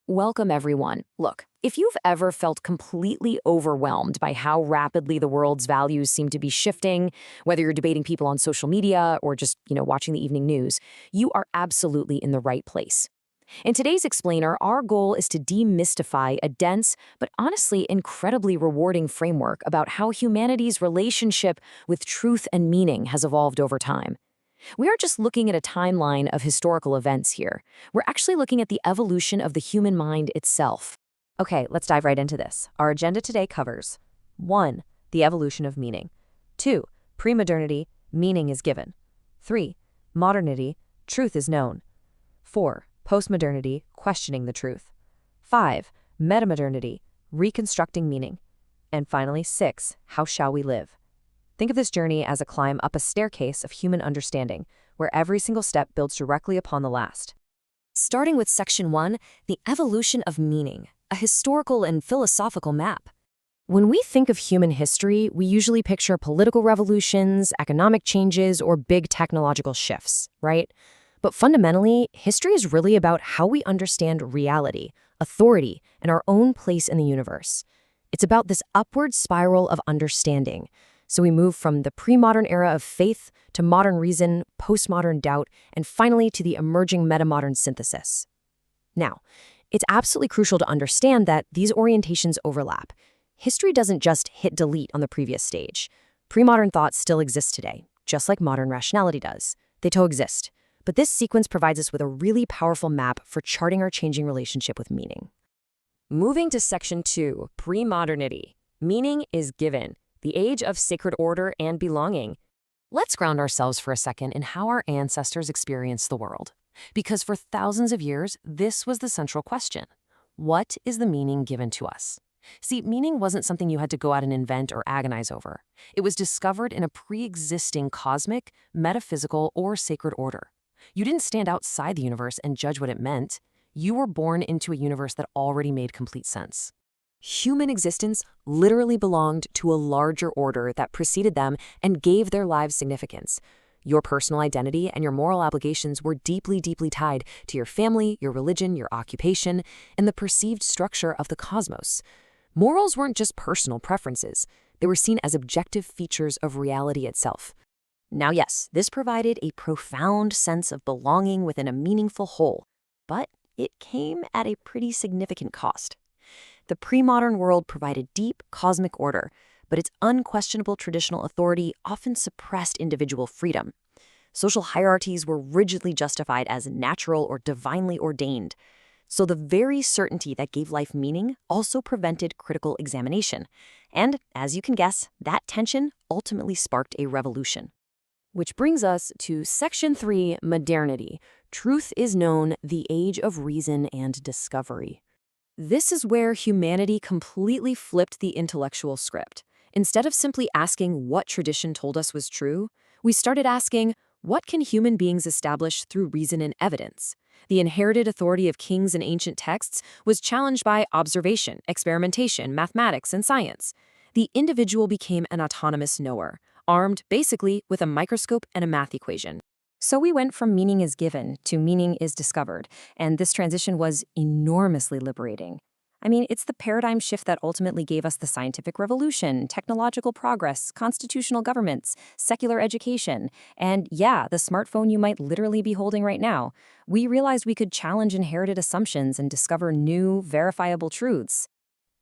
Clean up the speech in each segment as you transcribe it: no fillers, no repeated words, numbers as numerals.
Welcome, everyone. Look, if you've ever felt completely overwhelmed by how rapidly the world's values seem to be shifting, whether you're debating people on social media or just, watching the evening news, you are absolutely in the right place. In today's explainer, our goal is to demystify a dense, but honestly incredibly rewarding framework about how humanity's relationship with truth and meaning has evolved over time. We aren't just looking at a timeline of historical events here. We're actually looking at the evolution of the human mind itself. Okay, let's dive right into this. Our agenda today covers 1. The evolution of meaning. 2. Premodernity, meaning is given. 3. Modernity, truth is known. 4. Postmodernity, questioning the truth. 5. Metamodernity, reconstructing meaning. And finally, 6. How shall we live? Think of this journey as a climb up a staircase of human understanding, where every single step builds directly upon the last. Starting with Section 1, the evolution of meaning, a historical and philosophical map. When we think of human history, we usually picture political revolutions, economic changes, or big technological shifts, right? But fundamentally, history is really about how we understand reality, authority, and our own place in the universe. It's about this upward spiral of understanding. So we move from the pre-modern era of faith to modern reason, postmodern doubt, and finally to the emerging metamodern synthesis. Now, it's absolutely crucial to understand that these orientations overlap. History doesn't just hit delete on the previous stage. Pre-modern thought still exists today, just like modern rationality does. They coexist. But this sequence provides us with a really powerful map for charting our changing relationship with meaning. Moving to Section 2, Premodernity. Meaning is given. The age of sacred order and belonging. Let's ground ourselves for a second in how our ancestors experienced the world. Because for thousands of years, this was the central question. What is the meaning given to us? See, meaning wasn't something you had to go out and invent or agonize over. It was discovered in a pre-existing cosmic, metaphysical, or sacred order. You didn't stand outside the universe and judge what it meant. You were born into a universe that already made complete sense. Human existence literally belonged to a larger order that preceded them and gave their lives significance. Your personal identity and your moral obligations were deeply, deeply tied to your family, your religion, your occupation, and the perceived structure of the cosmos. Morals weren't just personal preferences. They were seen as objective features of reality itself. Now, yes, this provided a profound sense of belonging within a meaningful whole, but it came at a pretty significant cost. The pre-modern world provided deep cosmic order, but its unquestionable traditional authority often suppressed individual freedom. Social hierarchies were rigidly justified as natural or divinely ordained. So the very certainty that gave life meaning also prevented critical examination. And, as you can guess, that tension ultimately sparked a revolution. Which brings us to Section 3, Modernity. Truth is known, the age of reason and discovery. This is where humanity completely flipped the intellectual script. Instead of simply asking what tradition told us was true, we started asking, what can human beings establish through reason and evidence? The inherited authority of kings and ancient texts was challenged by observation, experimentation, mathematics, and science. The individual became an autonomous knower, armed basically with a microscope and a math equation. So we went from meaning is given to meaning is discovered, and this transition was enormously liberating. I mean, it's the paradigm shift that ultimately gave us the scientific revolution, technological progress, constitutional governments, secular education, and yeah, the smartphone you might literally be holding right now. We realized we could challenge inherited assumptions and discover new, verifiable truths.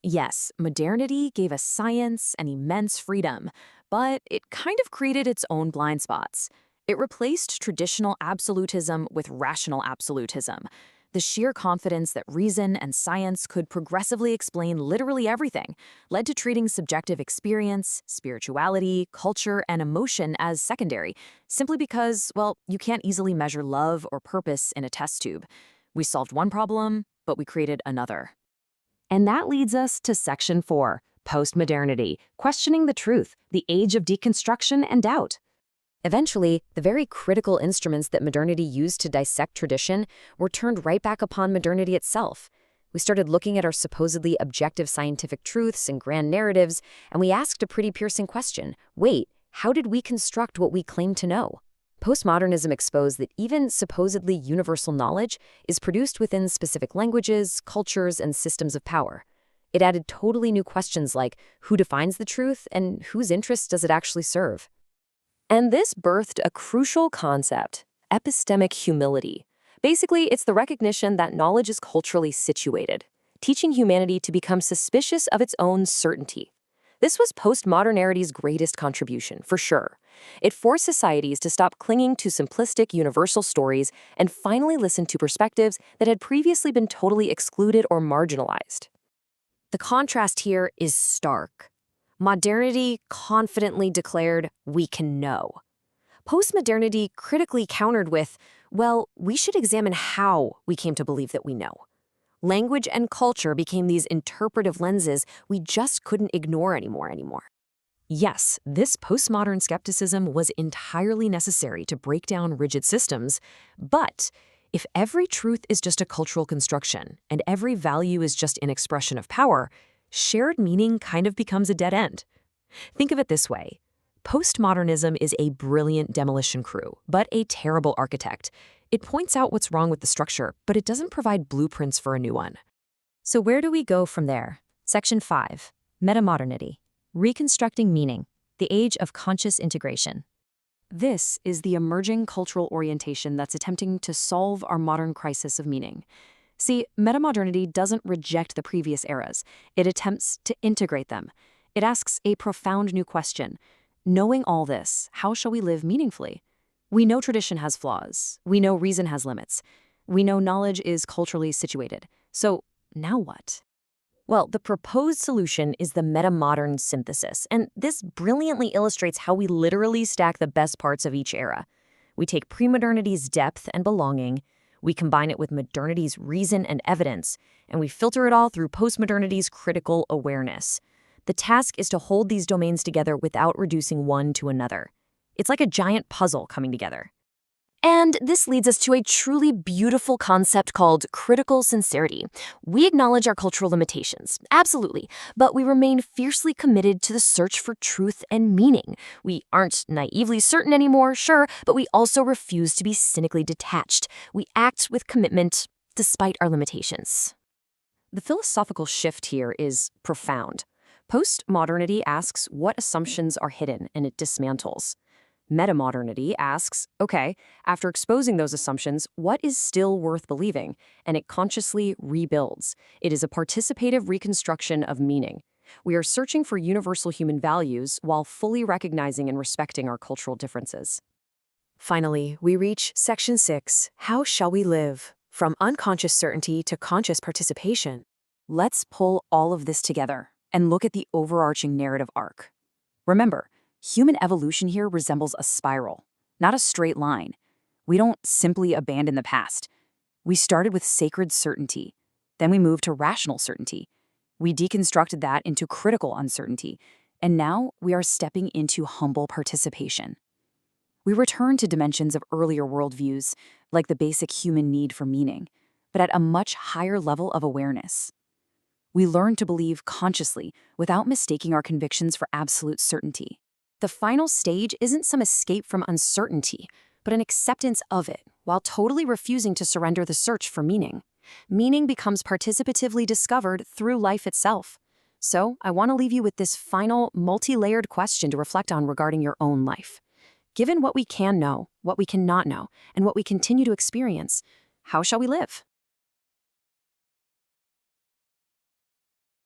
Yes, modernity gave us science and immense freedom, but it kind of created its own blind spots. It replaced traditional absolutism with rational absolutism. The sheer confidence that reason and science could progressively explain literally everything led to treating subjective experience, spirituality, culture, and emotion as secondary, simply because, well, you can't easily measure love or purpose in a test tube. We solved one problem, but we created another. And that leads us to Section 4, Postmodernity, questioning the truth, the age of deconstruction and doubt. Eventually, the very critical instruments that modernity used to dissect tradition were turned right back upon modernity itself. We started looking at our supposedly objective scientific truths and grand narratives, and we asked a pretty piercing question. Wait, how did we construct what we claim to know? Postmodernism exposed that even supposedly universal knowledge is produced within specific languages, cultures, and systems of power. It added totally new questions like who defines the truth and whose interests does it actually serve? And this birthed a crucial concept, epistemic humility. Basically, it's the recognition that knowledge is culturally situated, teaching humanity to become suspicious of its own certainty. This was postmodernity's greatest contribution, for sure. It forced societies to stop clinging to simplistic universal stories and finally listen to perspectives that had previously been totally excluded or marginalized. The contrast here is stark. Modernity confidently declared, we can know. Postmodernity critically countered with, well, we should examine how we came to believe that we know. Language and culture became these interpretive lenses we just couldn't ignore anymore. Yes, this postmodern skepticism was entirely necessary to break down rigid systems, but if every truth is just a cultural construction and every value is just an expression of power, shared meaning kind of becomes a dead end. Think of it this way. Postmodernism is a brilliant demolition crew, but a terrible architect. It points out what's wrong with the structure, but it doesn't provide blueprints for a new one. So where do we go from there? Section 5, Metamodernity, Reconstructing Meaning, the Age of Conscious Integration. This is the emerging cultural orientation that's attempting to solve our modern crisis of meaning. See, metamodernity doesn't reject the previous eras. It attempts to integrate them. It asks a profound new question. Knowing all this, how shall we live meaningfully? We know tradition has flaws. We know reason has limits. We know knowledge is culturally situated. So now what? Well, the proposed solution is the metamodern synthesis, and this brilliantly illustrates how we literally stack the best parts of each era. We take premodernity's depth and belonging, we combine it with modernity's reason and evidence, and we filter it all through postmodernity's critical awareness. The task is to hold these domains together without reducing one to another. It's like a giant puzzle coming together. And this leads us to a truly beautiful concept called critical sincerity. We acknowledge our cultural limitations, absolutely, but we remain fiercely committed to the search for truth and meaning. We aren't naively certain anymore, sure, but we also refuse to be cynically detached. We act with commitment despite our limitations. The philosophical shift here is profound. Postmodernity asks what assumptions are hidden, and it dismantles. Metamodernity asks, okay, after exposing those assumptions, what is still worth believing? And it consciously rebuilds. It is a participative reconstruction of meaning. We are searching for universal human values while fully recognizing and respecting our cultural differences. Finally, we reach Section 6, How Shall We Live? From unconscious certainty to conscious participation. Let's pull all of this together and look at the overarching narrative arc. Remember, human evolution here resembles a spiral, not a straight line. We don't simply abandon the past. We started with sacred certainty. Then we moved to rational certainty. We deconstructed that into critical uncertainty. And now we are stepping into humble participation. We return to dimensions of earlier worldviews, like the basic human need for meaning, but at a much higher level of awareness. We learn to believe consciously without mistaking our convictions for absolute certainty. The final stage isn't some escape from uncertainty, but an acceptance of it, while totally refusing to surrender the search for meaning. Meaning becomes participatively discovered through life itself. So, I want to leave you with this final, multi-layered question to reflect on regarding your own life. Given what we can know, what we cannot know, and what we continue to experience, how shall we live?